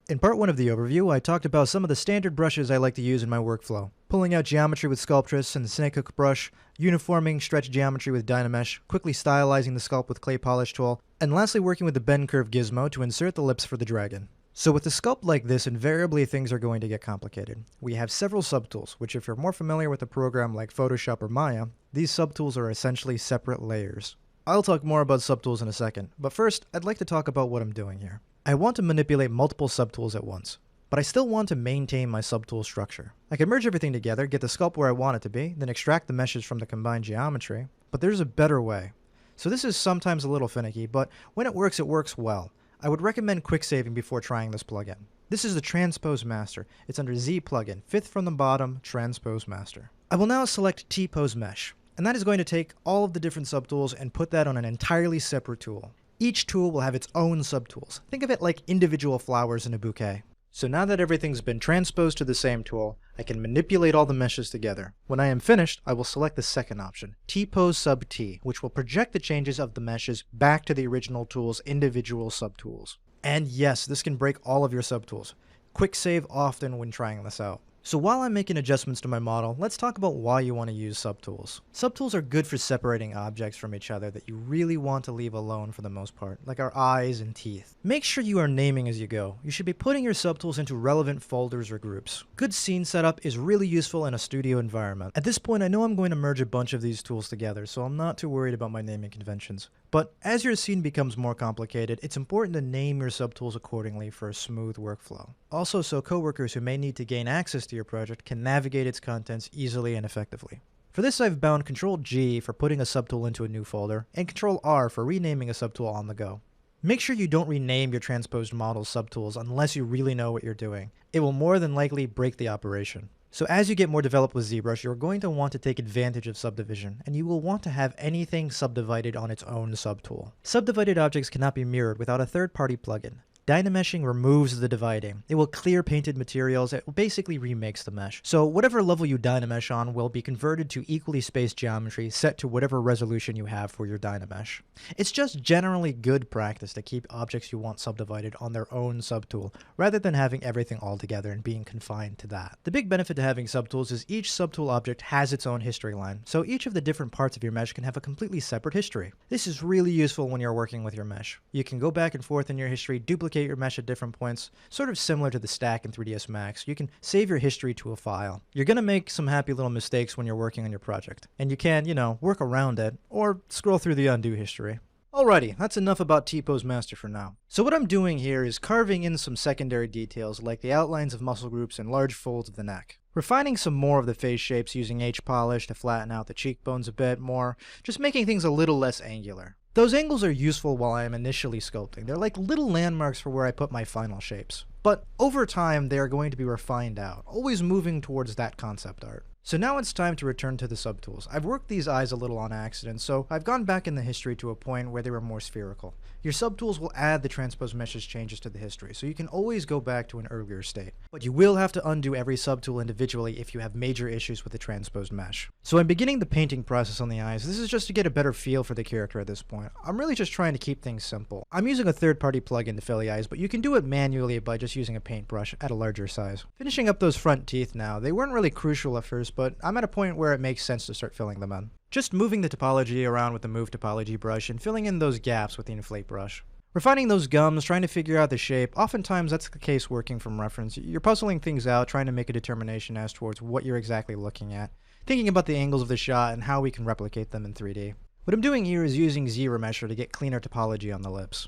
In part 1 of the overview, I talked about some of the standard brushes I like to use in my workflow. Pulling out geometry with Sculptress and the Snakehook brush, uniforming stretch geometry with Dynamesh, quickly stylizing the sculpt with Clay Polish tool, and lastly working with the Bend Curve gizmo to insert the lips for the dragon. So with a sculpt like this, invariably things are going to get complicated. We have several subtools, which if you're more familiar with a program like Photoshop or Maya, these subtools are essentially separate layers. I'll talk more about subtools in a second, but first, I'd like to talk about what I'm doing here. I want to manipulate multiple subtools at once, but I still want to maintain my subtool structure. I can merge everything together, get the sculpt where I want it to be, then extract the meshes from the combined geometry, but there's a better way. So this is sometimes a little finicky, but when it works well. I would recommend quick saving before trying this plugin. This is the Transpose Master. It's under Z plugin, 5th from the bottom, Transpose Master. I will now select T-Pose Mesh, and that is going to take all of the different subtools and put that on an entirely separate tool. Each tool will have its own subtools. Think of it like individual flowers in a bouquet. So now that everything's been transposed to the same tool, I can manipulate all the meshes together. When I am finished, I will select the second option, T-Pose Sub T, which will project the changes of the meshes back to the original tool's individual subtools. And yes, this can break all of your subtools. Quick save often when trying this out. So while I'm making adjustments to my model, let's talk about why you want to use subtools. Subtools are good for separating objects from each other that you really want to leave alone for the most part, like our eyes and teeth. Make sure you are naming as you go. You should be putting your subtools into relevant folders or groups. Good scene setup is really useful in a studio environment. At this point, I know I'm going to merge a bunch of these tools together, so I'm not too worried about my naming conventions. But as your scene becomes more complicated, it's important to name your subtools accordingly for a smooth workflow. Also, so coworkers who may need to gain access to your project can navigate its contents easily and effectively. For this, I've bound Ctrl-G for putting a subtool into a new folder, and Ctrl-R for renaming a subtool on the go. Make sure you don't rename your transposed model subtools unless you really know what you're doing. It will more than likely break the operation. So as you get more developed with ZBrush, you're going to want to take advantage of subdivision, and you will want to have anything subdivided on its own subtool. Subdivided objects cannot be mirrored without a third-party plugin. Dynameshing removes the dividing. It will clear painted materials. It basically remakes the mesh. So whatever level you Dynamesh on will be converted to equally spaced geometry set to whatever resolution you have for your Dynamesh. It's just generally good practice to keep objects you want subdivided on their own subtool, rather than having everything all together and being confined to that. The big benefit to having subtools is each subtool object has its own history line, so each of the different parts of your mesh can have a completely separate history. This is really useful when you're working with your mesh. You can go back and forth in your history, duplicate your mesh at different points, sort of similar to the stack in 3ds Max. You can save your history to a file. You're going to make some happy little mistakes when you're working on your project, and you can, work around it, or scroll through the undo history. Alrighty, that's enough about T-Pose Master for now. So what I'm doing here is carving in some secondary details like the outlines of muscle groups and large folds of the neck. Refining some more of the face shapes using H-polish to flatten out the cheekbones a bit more, just making things a little less angular. Those angles are useful while I am initially sculpting. They're like little landmarks for where I put my final shapes. But over time, they are going to be refined out, always moving towards that concept art. So now it's time to return to the subtools. I've worked these eyes a little on accident, so I've gone back in the history to a point where they were more spherical. Your subtools will add the transpose meshes changes to the history, so you can always go back to an earlier state. But you will have to undo every subtool individually if you have major issues with the transposed mesh. So I'm beginning the painting process on the eyes. This is just to get a better feel for the character at this point. I'm really just trying to keep things simple. I'm using a third-party plugin to fill the eyes, but you can do it manually by just using a paintbrush at a larger size. Finishing up those front teeth now. They weren't really crucial at first, but I'm at a point where it makes sense to start filling them in. Just moving the topology around with the Move Topology brush and filling in those gaps with the Inflate brush. Refining those gums, trying to figure out the shape. Oftentimes that's the case working from reference. You're puzzling things out, trying to make a determination as towards what you're exactly looking at. Thinking about the angles of the shot and how we can replicate them in 3D. What I'm doing here is using ZRemesher to get cleaner topology on the lips.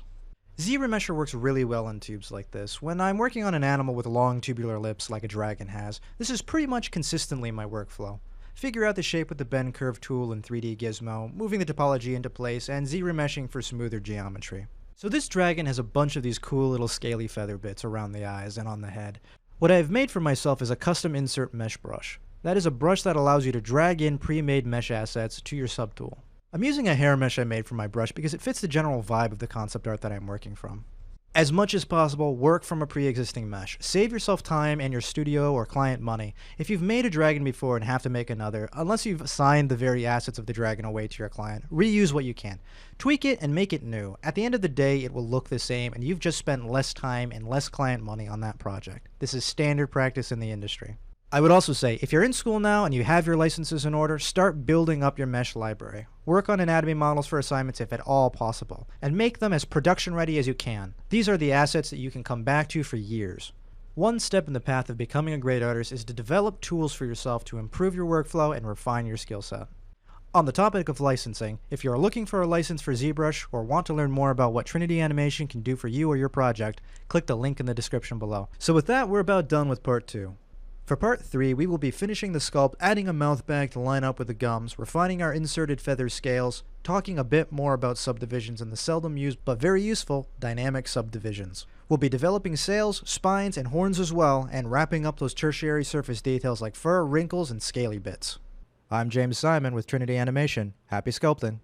ZRemesher works really well in tubes like this. When I'm working on an animal with long tubular lips like a dragon has, this is pretty much consistently my workflow. Figure out the shape with the Bend Curve tool and 3D Gizmo, moving the topology into place, and Z-remeshing for smoother geometry. So this dragon has a bunch of these cool little scaly feather bits around the eyes and on the head. What I have made for myself is a custom insert mesh brush. That is a brush that allows you to drag in pre-made mesh assets to your subtool. I'm using a hair mesh I made for my brush because it fits the general vibe of the concept art that I'm working from. As much as possible, work from a pre-existing mesh. Save yourself time and your studio or client money. If you've made a dragon before and have to make another, unless you've assigned the very assets of the dragon away to your client, reuse what you can. Tweak it and make it new. At the end of the day, it will look the same, and you've just spent less time and less client money on that project. This is standard practice in the industry. I would also say, if you're in school now and you have your licenses in order, start building up your mesh library. Work on anatomy models for assignments if at all possible, and make them as production ready as you can. These are the assets that you can come back to for years. One step in the path of becoming a great artist is to develop tools for yourself to improve your workflow and refine your skill set. On the topic of licensing, if you are looking for a license for ZBrush or want to learn more about what Trinity Animation can do for you or your project, click the link in the description below. So with that, we're about done with part 2. For part 3, we will be finishing the sculpt, adding a mouth bag to line up with the gums, refining our inserted feather scales, talking a bit more about subdivisions and the seldom used but very useful dynamic subdivisions. We'll be developing sails, spines, and horns as well, and wrapping up those tertiary surface details like fur, wrinkles, and scaly bits. I'm James Simon with Trinity Animation. Happy sculpting!